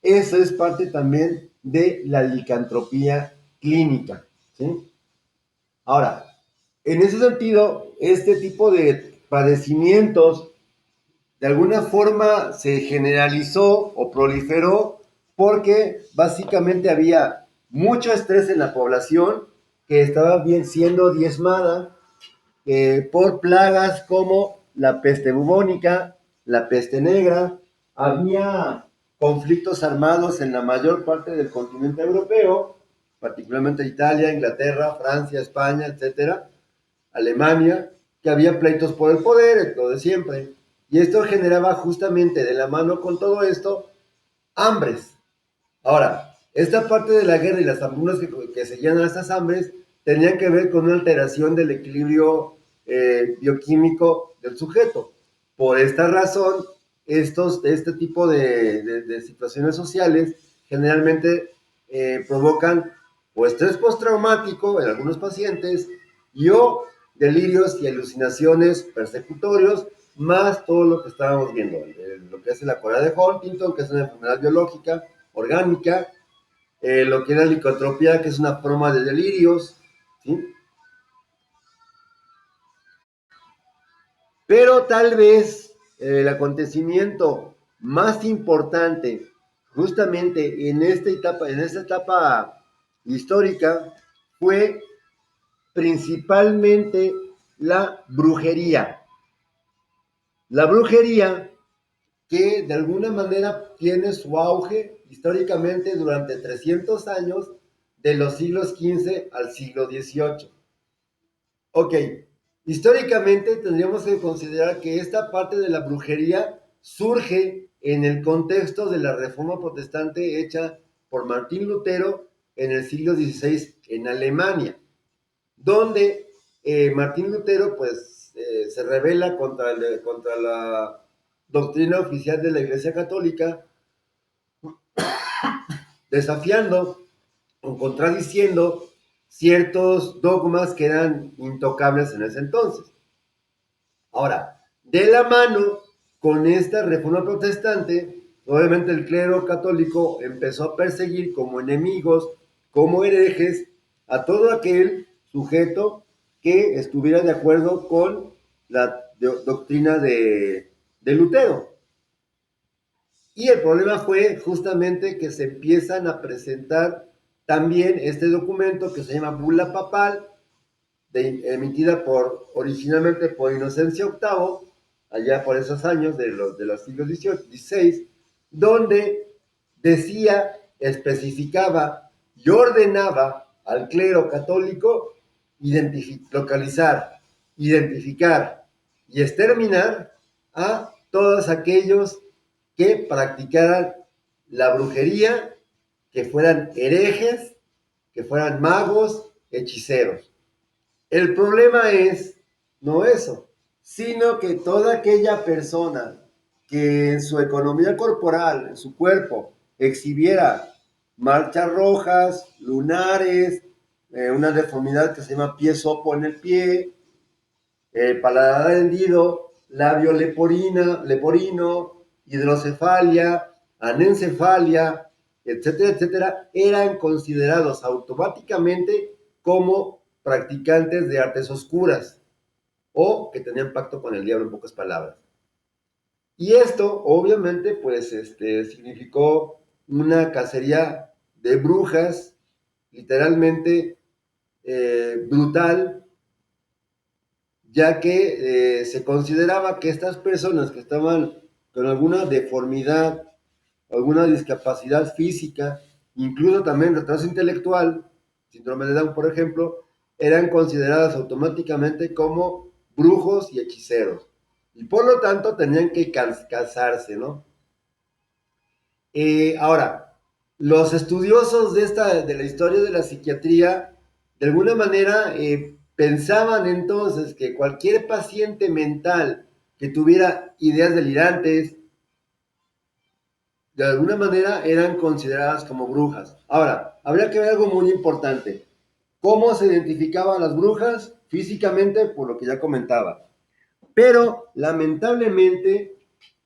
Eso es parte también de la licantropía clínica, ¿sí? Ahora, en ese sentido, este tipo de padecimientos de alguna forma se generalizó o proliferó porque básicamente había mucho estrés en la población que estaba bien siendo diezmada por plagas como la peste bubónica, la peste negra. Había conflictos armados en la mayor parte del continente europeo, particularmente Italia, Inglaterra, Francia, España, etcétera, Alemania, que había pleitos por el poder, lo de siempre. Y esto generaba justamente de la mano con todo esto hambres. Ahora, esta parte de la guerra y las hambrunas que seguían a estas hambres tenían que ver con una alteración del equilibrio bioquímico del sujeto. Por esta razón, este tipo de situaciones sociales generalmente provocan o estrés postraumático en algunos pacientes y o delirios y alucinaciones persecutorios, más todo lo que estábamos viendo, lo que es la Corea de Huntington, que es una enfermedad biológica, orgánica, lo que es la licantropía, que es una forma de delirios, ¿sí? Pero tal vez el acontecimiento más importante justamente en esta etapa histórica fue principalmente la brujería. La brujería que de alguna manera tiene su auge históricamente durante 300 años de los siglos XV al siglo XVIII. Ok, históricamente tendríamos que considerar que esta parte de la brujería surge en el contexto de la reforma protestante hecha por Martín Lutero en el siglo XVI en Alemania, donde Martín Lutero pues se rebela contra la doctrina oficial de la Iglesia Católica, desafiando o contradiciendo ciertos dogmas que eran intocables en ese entonces. Ahora, de la mano con esta reforma protestante, obviamente el clero católico empezó a perseguir como enemigos, como herejes, a todo aquel sujeto que estuviera de acuerdo con la doctrina de Lutero. Y el problema fue justamente que se empiezan a presentar también este documento que se llama Bula Papal, emitida originalmente por Inocencio VIII, allá por esos años de los siglos XVI, donde decía, especificaba y ordenaba al clero católico localizar, identificar y exterminar a todos aquellos que practicaran la brujería, que fueran herejes, que fueran magos, hechiceros. El problema es no eso, sino que toda aquella persona que en su economía corporal, en su cuerpo, exhibiera manchas rojas, lunares, una deformidad que se llama pie sopo en el pie, paladar hendido, labio leporino, hidrocefalia, anencefalia, etcétera, etcétera, eran considerados automáticamente como practicantes de artes oscuras o que tenían pacto con el diablo, en pocas palabras. Y esto, obviamente, pues, significó una cacería de brujas, literalmente brutal, ya que se consideraba que estas personas que estaban con alguna deformidad, alguna discapacidad física, incluso también retraso intelectual, síndrome de Down, por ejemplo, eran consideradas automáticamente como brujos y hechiceros. Y por lo tanto tenían que casarse, ¿no? Ahora, los estudiosos de la historia de la psiquiatría, de alguna manera, pensaban entonces que cualquier paciente mental que tuviera ideas delirantes, de alguna manera eran consideradas como brujas. Ahora, habría que ver algo muy importante. ¿Cómo se identificaban las brujas? Físicamente, por lo que ya comentaba. Pero, lamentablemente,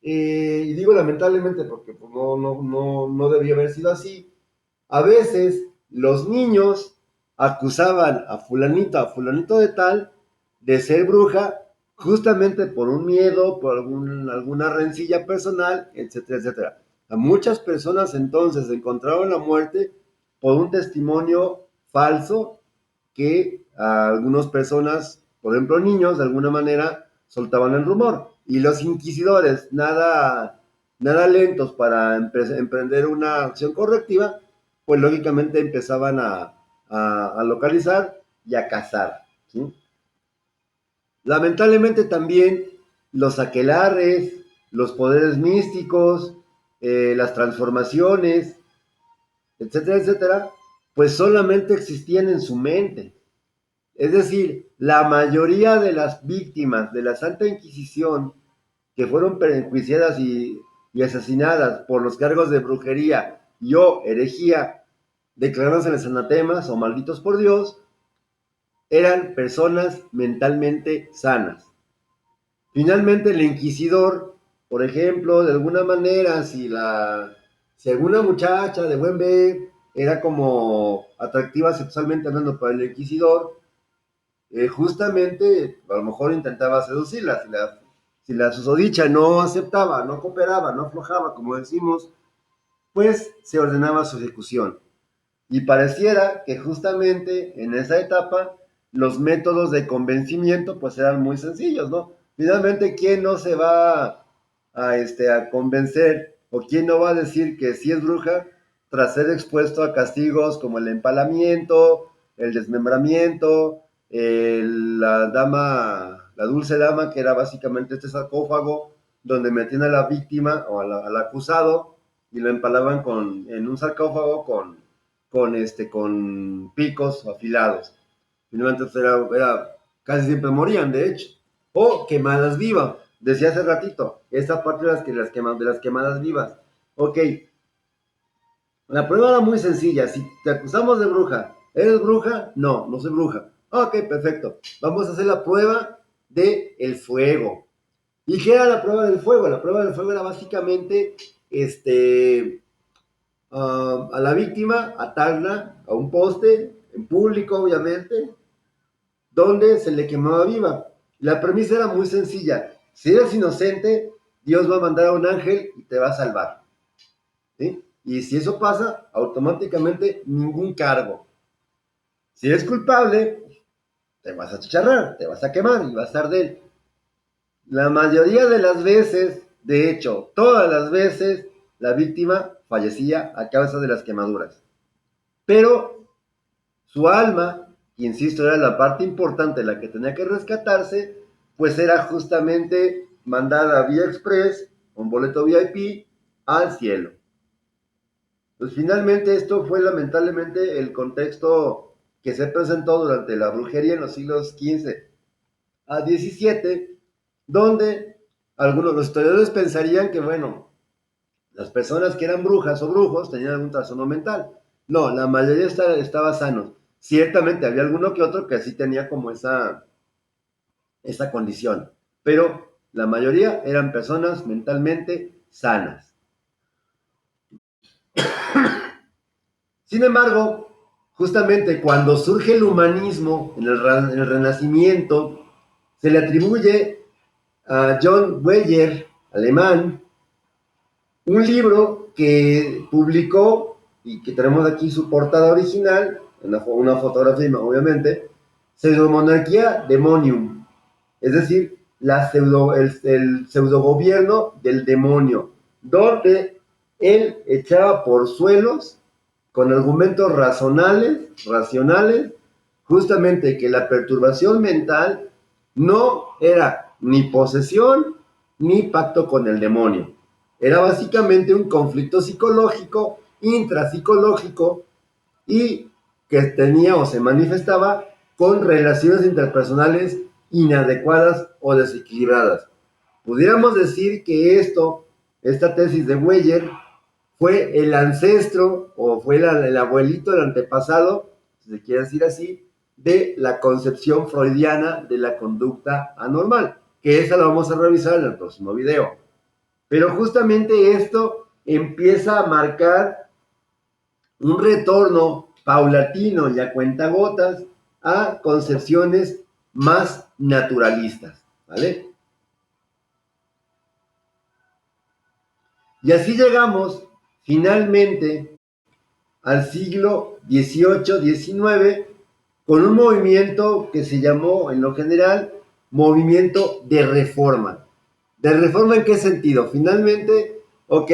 y digo lamentablemente porque pues, no debía haber sido así, a veces los niños acusaban a fulanito de tal, de ser bruja, justamente por un miedo, por alguna rencilla personal, etcétera, etcétera. A muchas personas entonces encontraron la muerte por un testimonio falso que a algunas personas, por ejemplo niños, de alguna manera soltaban el rumor. Y los inquisidores, nada lentos para emprender una acción correctiva, pues lógicamente empezaban a localizar y a cazar. ¿Sí? Lamentablemente también los aquelarres, los poderes místicos, las transformaciones, etcétera, etcétera, pues solamente existían en su mente. Es decir, la mayoría de las víctimas de la Santa Inquisición que fueron enjuiciadas y asesinadas por los cargos de brujería y o herejía, declarándoseles anatemas o malditos por Dios, eran personas mentalmente sanas. Finalmente, el inquisidor, por ejemplo, de alguna manera, si alguna muchacha de buen ver era como atractiva sexualmente hablando para el inquisidor, justamente a lo mejor intentaba seducirla. Si la susodicha no aceptaba, no cooperaba, no aflojaba, como decimos, pues se ordenaba su ejecución. Y pareciera que justamente en esa etapa los métodos de convencimiento pues eran muy sencillos, ¿no? Finalmente, ¿quién no se va a convencer o quién no va a decir que sí es bruja tras ser expuesto a castigos como el empalamiento, el desmembramiento, la dulce dama, que era básicamente este sarcófago donde metían a la víctima o al acusado y lo empalaban en un sarcófago con picos afilados. Finalmente casi siempre morían, de hecho. O quemadas vivas. Decía hace ratito, esta parte de las quemadas vivas. Ok, la prueba era muy sencilla. Si te acusamos de bruja, ¿eres bruja? No, no soy bruja. Ok, perfecto. Vamos a hacer la prueba del fuego. ¿Y qué era la prueba del fuego? La prueba del fuego era básicamente a la víctima, atarla a un poste, en público obviamente, donde se le quemaba viva. La premisa era muy sencilla. Si eres inocente, Dios va a mandar a un ángel y te va a salvar. ¿Sí? Y si eso pasa, automáticamente ningún cargo. Si eres culpable, te vas a chicharrar, te vas a quemar y vas a arder. La mayoría de las veces, de hecho, todas las veces, la víctima fallecía a causa de las quemaduras. Pero su alma, que insisto era la parte importante, la que tenía que rescatarse, pues era justamente mandada vía express, un boleto VIP, al cielo. Pues finalmente esto fue lamentablemente el contexto que se presentó durante la brujería en los siglos XV a XVII, donde algunos los historiadores pensarían que, bueno, las personas que eran brujas o brujos tenían algún trastorno mental. No, la mayoría estaba sanos. Ciertamente había alguno que otro que sí tenía como esa condición, pero la mayoría eran personas mentalmente sanas. Sin embargo, justamente cuando surge el humanismo en el Renacimiento, se le atribuye a John Weyer, alemán, un libro que publicó y que tenemos aquí su portada original, una fotografía obviamente, Pseudomonarquía Demonium, es decir, el pseudogobierno del demonio, donde él echaba por suelos con argumentos racionales, justamente que la perturbación mental no era ni posesión ni pacto con el demonio. Era básicamente un conflicto psicológico, intrapsicológico, y que tenía o se manifestaba con relaciones interpersonales inadecuadas o desequilibradas. Pudiéramos decir que esta tesis de Weyer, fue el ancestro o fue el abuelito, el antepasado, si se quiere decir así, de la concepción freudiana de la conducta anormal, que esa la vamos a revisar en el próximo video. Pero justamente esto empieza a marcar un retorno paulatino y a cuentagotas a concepciones más naturalistas, ¿vale? Y así llegamos finalmente al siglo XVIII-XIX con un movimiento que se llamó en lo general movimiento de reforma. ¿De reforma en qué sentido? Finalmente, ok,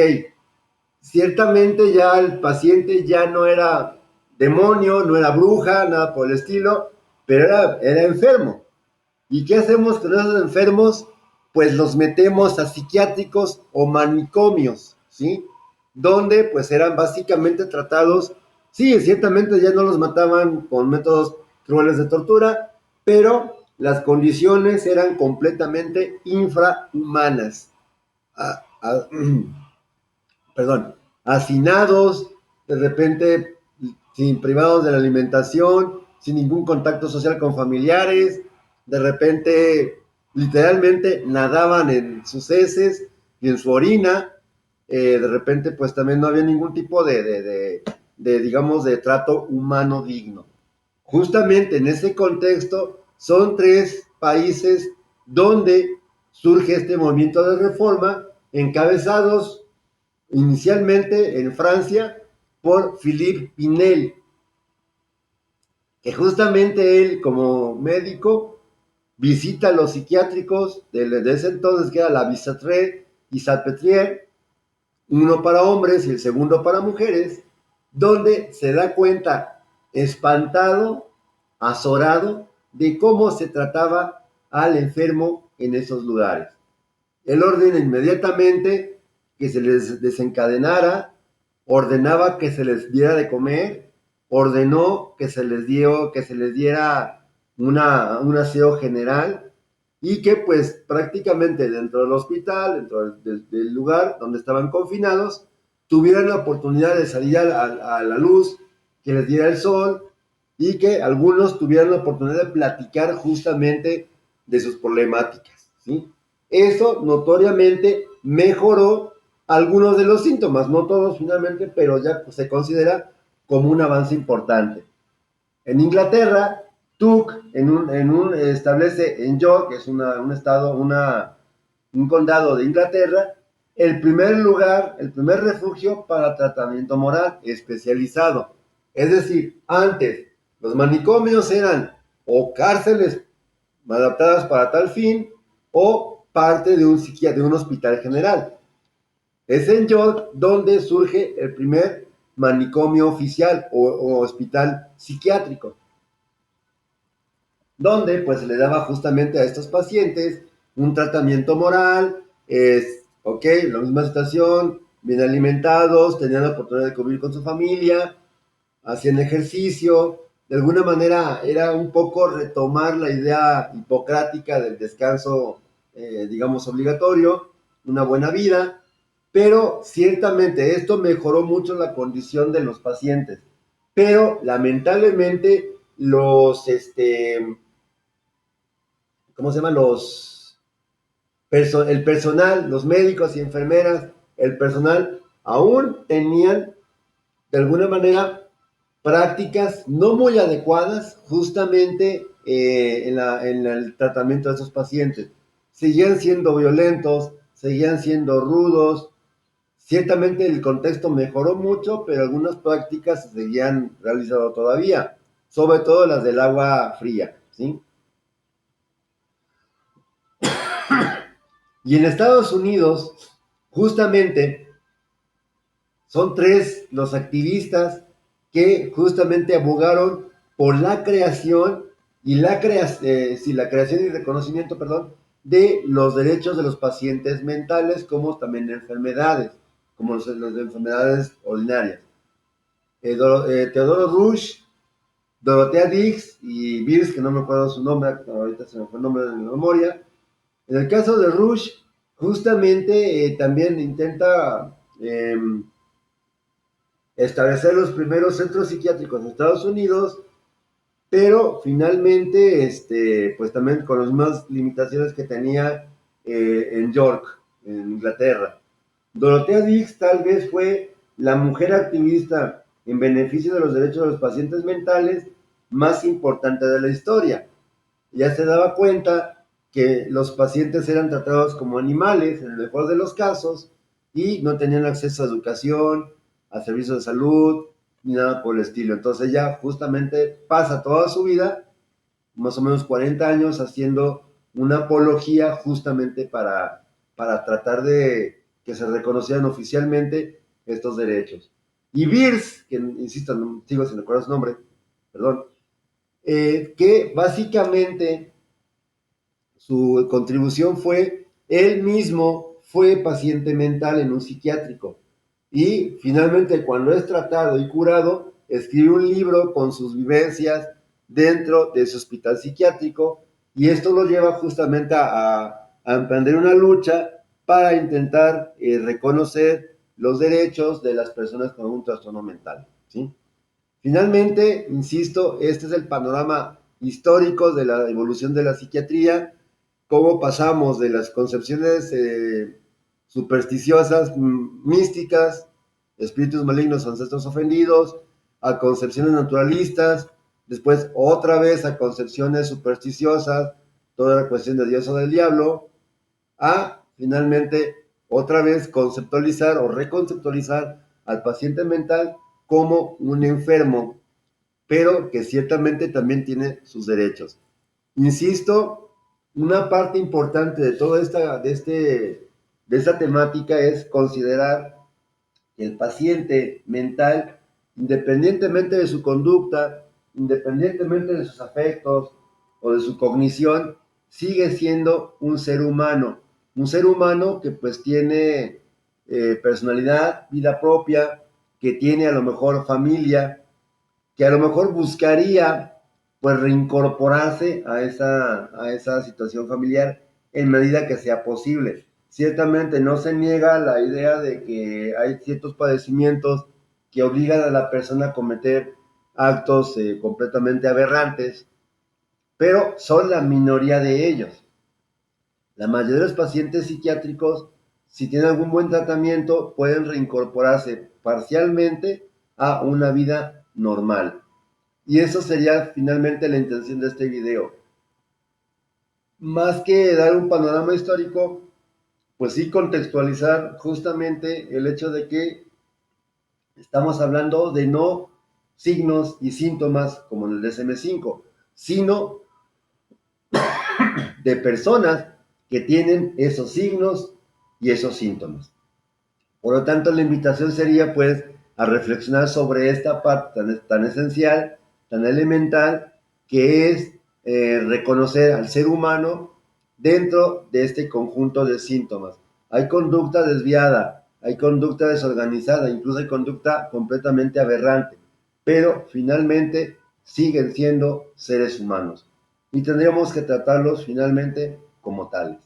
ciertamente ya el paciente ya no era demonio, no era bruja, nada por el estilo, pero era enfermo. ¿Y qué hacemos con esos enfermos? Pues los metemos a psiquiátricos o manicomios, ¿sí? Donde pues eran básicamente tratados, sí, ciertamente ya no los mataban con métodos crueles de tortura, pero las condiciones eran completamente infrahumanas. Ah, ah, perdón, hacinados, de repente sin privados de la alimentación, sin ningún contacto social con familiares, de repente literalmente nadaban en sus heces y en su orina, de repente pues también no había ningún tipo digamos, de trato humano digno. Justamente en ese contexto son tres países donde surge este movimiento de reforma, encabezados inicialmente en Francia por Philippe Pinel, que justamente él como médico visita los psiquiátricos de ese entonces, que era la Bicêtre y Salpêtrière, uno para hombres y el segundo para mujeres, donde se da cuenta, espantado, azorado, de cómo se trataba al enfermo en esos lugares. Él ordena inmediatamente que se les desencadenara, ordenaba que se les diera de comer, ordenó que se les diera un aseo general y que pues prácticamente dentro del hospital, dentro del lugar donde estaban confinados, tuvieran la oportunidad de salir a la luz, que les diera el sol y que algunos tuvieran la oportunidad de platicar justamente de sus problemáticas, ¿sí? Eso notoriamente mejoró algunos de los síntomas, no todos finalmente, pero ya pues, se considera como un avance importante. En Inglaterra, Tuck establece en York, que es un estado, un condado de Inglaterra, el primer lugar, el primer refugio para tratamiento moral especializado. Es decir, antes los manicomios eran o cárceles adaptadas para tal fin o parte de un hospital general. Es en York donde surge el primer manicomio oficial o hospital psiquiátrico, donde pues se le daba justamente a estos pacientes un tratamiento moral, ok, la misma situación, bien alimentados, tenían la oportunidad de convivir con su familia, hacían ejercicio. De alguna manera era un poco retomar la idea hipocrática del descanso, digamos, obligatorio, una buena vida, pero ciertamente esto mejoró mucho la condición de los pacientes. Pero lamentablemente ¿cómo se llama? El personal, los médicos y enfermeras, el personal, aún tenían de alguna manera prácticas no muy adecuadas justamente en el tratamiento de esos pacientes. Seguían siendo violentos, seguían siendo rudos. Ciertamente el contexto mejoró mucho, pero algunas prácticas se seguían realizando todavía, sobre todo las del agua fría, ¿sí? Y en Estados Unidos, justamente, son tres los activistas que justamente abogaron por la creación la creación y reconocimiento, perdón, de los derechos de los pacientes mentales, como también de enfermedades, como los de enfermedades ordinarias. Teodoro Rush, Dorothea Dix y Beers, que no me acuerdo su nombre, ahorita se me fue el nombre de mi memoria. En el caso de Rush, justamente también intenta establecer los primeros centros psiquiátricos en Estados Unidos, pero finalmente, pues también con las mismas limitaciones que tenía en York, en Inglaterra. Dorothea Dix tal vez fue la mujer activista en beneficio de los derechos de los pacientes mentales más importante de la historia. Ya se daba cuenta que los pacientes eran tratados como animales, en el mejor de los casos, y no tenían acceso a educación, a servicios de salud, ni nada por el estilo. Entonces ella justamente pasa toda su vida, más o menos 40 años, haciendo una apología justamente para tratar de que se reconocieran oficialmente estos derechos. Y Beers, que insisto, no sigo sin recordar su nombre, perdón, que básicamente su contribución fue, él mismo fue paciente mental en un psiquiátrico y finalmente cuando es tratado y curado, escribe un libro con sus vivencias dentro de su hospital psiquiátrico y esto lo lleva justamente a emprender una lucha para intentar reconocer los derechos de las personas con un trastorno mental, ¿sí? Finalmente, insisto, este es el panorama histórico de la evolución de la psiquiatría, cómo pasamos de las concepciones supersticiosas, místicas, espíritus malignos, ancestros ofendidos, a concepciones naturalistas, después otra vez a concepciones supersticiosas, toda la cuestión de Dios o del diablo, a finalmente otra vez conceptualizar o reconceptualizar al paciente mental como un enfermo, pero que ciertamente también tiene sus derechos. Insisto, una parte importante de toda esta temática es considerar que el paciente mental, independientemente de su conducta, independientemente de sus afectos o de su cognición, sigue siendo un ser humano que pues tiene personalidad, vida propia, que tiene a lo mejor familia, que a lo mejor buscaría pues reincorporarse a esa situación familiar en medida que sea posible. Ciertamente no se niega la idea de que hay ciertos padecimientos que obligan a la persona a cometer actos completamente aberrantes, pero son la minoría de ellos. La mayoría de los pacientes psiquiátricos, si tienen algún buen tratamiento, pueden reincorporarse parcialmente a una vida normal. Y eso sería finalmente la intención de este video. Más que dar un panorama histórico, pues sí contextualizar justamente el hecho de que estamos hablando de no signos y síntomas como en el DSM-5, sino de personas que tienen esos signos y esos síntomas. Por lo tanto, la invitación sería pues a reflexionar sobre esta parte tan esencial, tan elemental, que es reconocer al ser humano dentro de este conjunto de síntomas. Hay conducta desviada, hay conducta desorganizada, incluso hay conducta completamente aberrante, pero finalmente siguen siendo seres humanos y tendríamos que tratarlos finalmente como tales.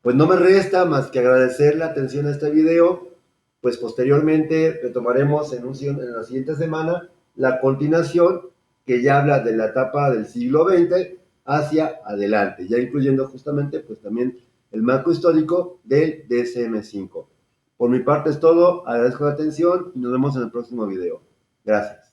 Pues no me resta más que agradecer la atención a este video, pues posteriormente retomaremos en la siguiente semana la continuación que ya habla de la etapa del siglo XX hacia adelante, ya incluyendo justamente pues también el marco histórico del DSM-5. Por mi parte es todo, agradezco la atención y nos vemos en el próximo video. Gracias.